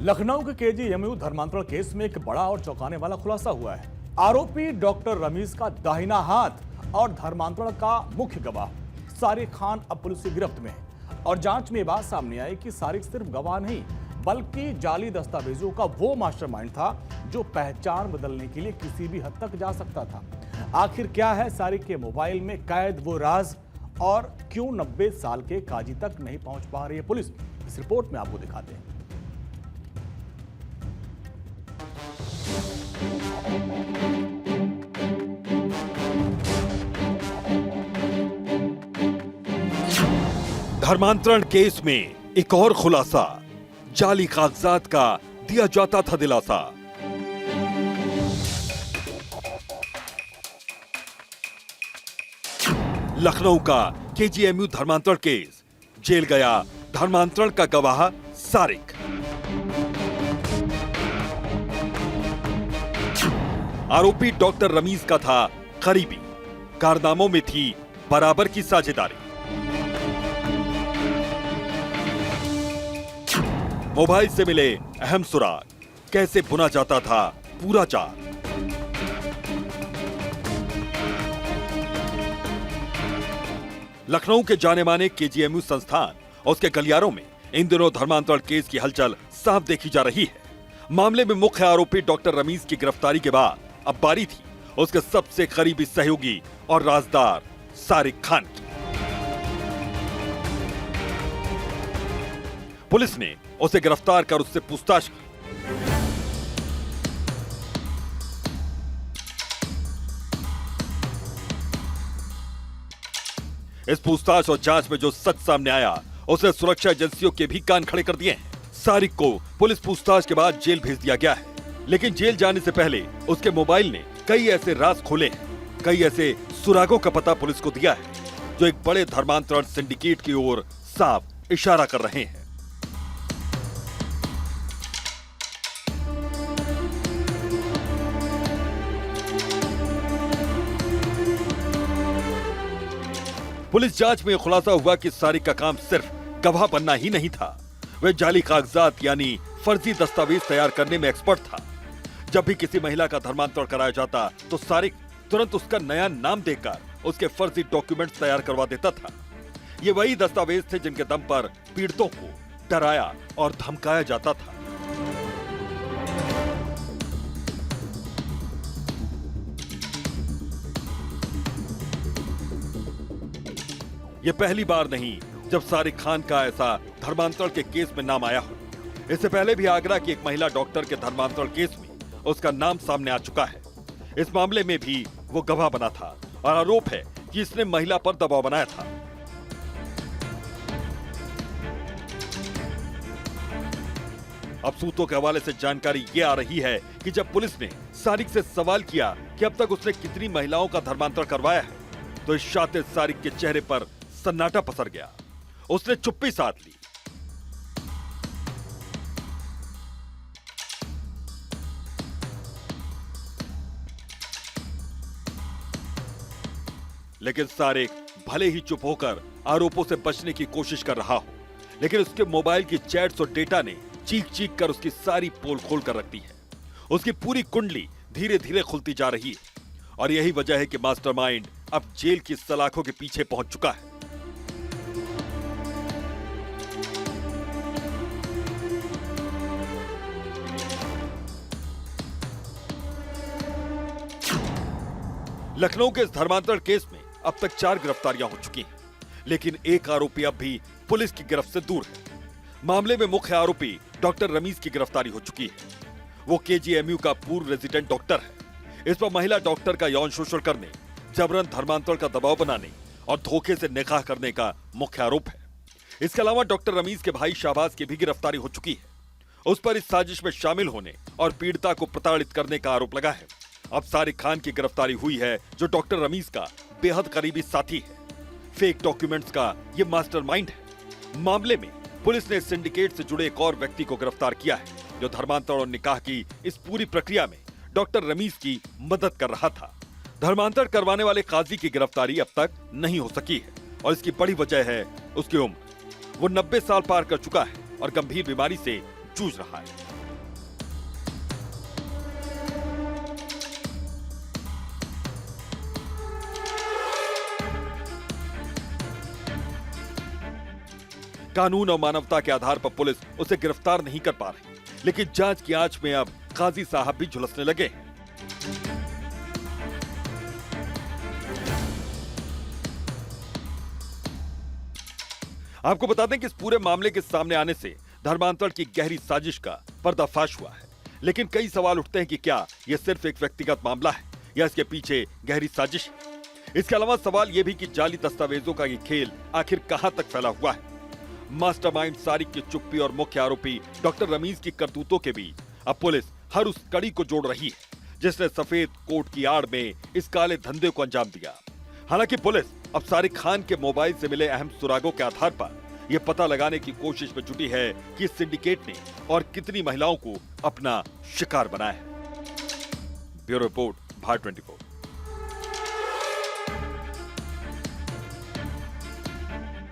लखनऊ के केजीएमयू धर्मांतरण केस में एक बड़ा और चौंकाने वाला खुलासा हुआ है। आरोपी डॉक्टर रमीज का दाहिना हाथ और धर्मांतरण का मुख्य गवाह सारिक खान अब पुलिस की गिरफ्त में है। और जांच में बात सामने आई कि सारिक सिर्फ गवाह नहीं बल्कि जाली दस्तावेजों का वो मास्टरमाइंड था जो पहचान बदलने के लिए किसी भी हद तक जा सकता था। आखिर क्या है सारिक के मोबाइल में कैद वो राज और क्यों 90 साल के काजी तक नहीं पहुंच पा रही है पुलिस, इस रिपोर्ट में आपको दिखाते हैं। धर्मांतरण केस में एक और खुलासा, जाली कागजात का दिया जाता था दिलासा। लखनऊ का केजीएमयू धर्मांतरण केस, जेल गया धर्मांतरण का गवाह सारिक। आरोपी डॉक्टर रमीज का था करीबी, कारनामों में थी बराबर की साझेदारी। मोबाइल से मिले अहम सुराग, कैसे बुना जाता था पूरा चाल। लखनऊ के जाने माने केजीएमयू संस्थान और उसके गलियारों में इन दिनों धर्मांतरण केस की हलचल साफ देखी जा रही है। मामले में मुख्य आरोपी डॉक्टर रमीज की गिरफ्तारी के बाद अब बारी थी उसके सबसे करीबी सहयोगी और राजदार सारिक खान की। पुलिस ने उसे गिरफ्तार कर उससे पूछताछ की। इस पूछताछ और जांच में जो सच सामने आया उसने सुरक्षा एजेंसियों के भी कान खड़े कर दिए हैं। सारिक को पुलिस पूछताछ के बाद जेल भेज दिया गया है, लेकिन जेल जाने से पहले उसके मोबाइल ने कई ऐसे राज खोले हैं, कई ऐसे सुरागों का पता पुलिस को दिया है जो एक बड़े धर्मांतरण सिंडिकेट की ओर साफ इशारा कर रहे हैं। पुलिस जांच में खुलासा हुआ कि सारिक का काम सिर्फ गवाह बनना ही नहीं था, वह जाली कागजात यानी फर्जी दस्तावेज तैयार करने में एक्सपर्ट था। जब भी किसी महिला का धर्मांतरण कराया जाता तो सारिक तुरंत उसका नया नाम देकर उसके फर्जी डॉक्यूमेंट्स तैयार करवा देता था। ये वही दस्तावेज थे जिनके दम पर पीड़ितों को डराया और धमकाया जाता था। यह पहली बार नहीं जब सारिक खान का ऐसा धर्मांतरण के केस में नाम आया हो। इससे पहले भी आगरा की एक महिला डॉक्टर के धर्मांतरण केस में उसका नाम सामने आ चुका है। इस मामले में भी वो गवाह बना था और आरोप है कि इसने महिला पर दबाव बनाया था। अब सूत्रों के हवाले से जानकारी ये आ रही है कि जब पुलिस ने सारिक से सवाल किया कि अब तक उसने कितनी महिलाओं का धर्मांतरण करवाया है, तो इस शातिर सारिक के चेहरे पर सन्नाटा पसर गया। उसने चुप्पी साध ली। लेकिन सारिक भले ही चुप होकर आरोपों से बचने की कोशिश कर रहा हो, लेकिन उसके मोबाइल की चैट्स और डेटा ने चीख चीख कर उसकी सारी पोल खोल कर रख दी है। उसकी पूरी कुंडली धीरे धीरे खुलती जा रही है और यही वजह है कि मास्टरमाइंड अब जेल की सलाखों के पीछे पहुंच चुका है। लखनऊ के इस धर्मांतरण केस में अब तक 4 गिरफ्तारियां हो चुकी हैं, लेकिन एक आरोपी अब भी पुलिस की गिरफ्त से दूर है। मामले में मुख्य आरोपी डॉक्टर रमीज की गिरफ्तारी हो चुकी है। वो केजीएमयू का पूर्व रेजिडेंट डॉक्टर है। इस पर महिला डॉक्टर का यौन शोषण करने, जबरन धर्मांतरण का दबाव बनाने और धोखे से निकाह करने का मुख्य आरोप है। इसके अलावा डॉक्टर रमीज के भाई शाहबाज की भी गिरफ्तारी हो चुकी है। उस पर इस साजिश में शामिल होने और पीड़िता को प्रताड़ित करने का आरोप लगा है। अब सारिक खान की गिरफ्तारी हुई है जो डॉक्टर रमीज का बेहद करीबी साथी है, फेक डॉक्यूमेंट्स का ये मास्टरमाइंड है। मामले में पुलिस ने सिंडिकेट से जुड़े एक और व्यक्ति को गिरफ्तार किया है जो धर्मांतरण और निकाह की इस पूरी प्रक्रिया में डॉक्टर रमीज की मदद कर रहा था। धर्मांतरण करवाने वाले काजी की गिरफ्तारी अब तक नहीं हो सकी है और इसकी बड़ी वजह है उसकी उम्र। वो 90 साल पार कर चुका है और गंभीर बीमारी से जूझ रहा है। कानून और मानवता के आधार पर पुलिस उसे गिरफ्तार नहीं कर पा रही, लेकिन जांच की आंच में अब काजी साहब भी झुलसने लगे। आपको बता दें कि इस पूरे मामले के सामने आने से धर्मांतरण की गहरी साजिश का पर्दाफाश हुआ है, लेकिन कई सवाल उठते हैं कि क्या यह सिर्फ एक व्यक्तिगत मामला है या इसके पीछे गहरी साजिश है। इसके अलावा सवाल यह भी कि जाली दस्तावेजों का ये खेल आखिर कहां तक फैला हुआ है। मास्टरमाइंड सारिक की चुप्पी और मुख्य आरोपी डॉक्टर रमीज की करतूतों के बीच अब पुलिस हर उस कड़ी को जोड़ रही है जिसने सफेद कोट की आड़ में इस काले धंधे को अंजाम दिया। हालांकि पुलिस अब सारिक खान के मोबाइल से मिले अहम सुरागों के आधार पर यह पता लगाने की कोशिश में जुटी है कि इस सिंडिकेट ने और कितनी महिलाओं को अपना शिकार बनाया है। Bureau report, Bharat 24।